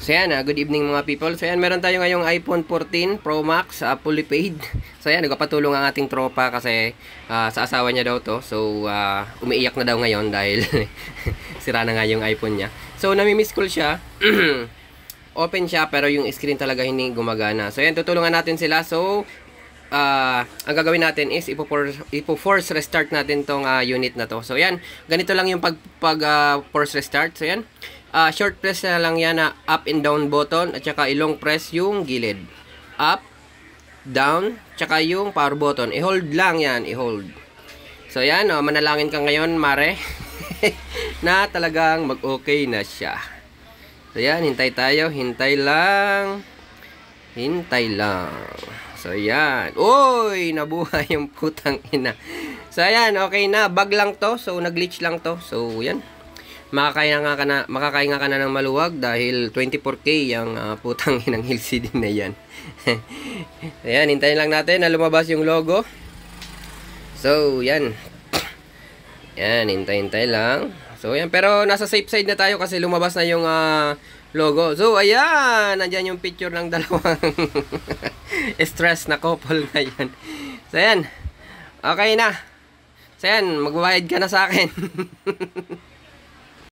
So yan, good evening mga people. So yan, meron tayo ngayong iPhone 14 Pro Max, fully paid. So yan, nagpapatulong ang ating tropa kasi sa asawa niya daw to. So umiiyak na daw ngayon dahil sira na nga yung iPhone niya. So nami-miss call siya. Open siya pero yung screen talaga hindi gumagana. So yan, tutulungan natin sila. So ang gagawin natin is ipo-force restart natin tong unit na to. So yan, ganito lang yung force restart. So yan, short press na lang yan na up and down button at saka ilong press yung gilid. Up, down, tsaka yung power button. I-hold lang yan, i-hold. So yan, manalangin ka ngayon, Mare, na talagang mag-okay na siya. So yan, hintay tayo, hintay lang. Hintay lang. So yan. Uy, nabuhay yung putang ina. So yan, okay na. Bug lang to. So nag-glitch lang to. So yan. Makakahinga ka na ng maluwag dahil 24K yung putang inang LCD na yan. Ayan, hintayin lang natin na lumabas yung logo. So yan. Yan, hintay lang. So yan, pero nasa safe side na tayo kasi lumabas na yung logo. So ayan, nandyan yung picture ng dalawang stress na couple ngayon. So yan, okay na. So yan, magbabayad ka na sa akin.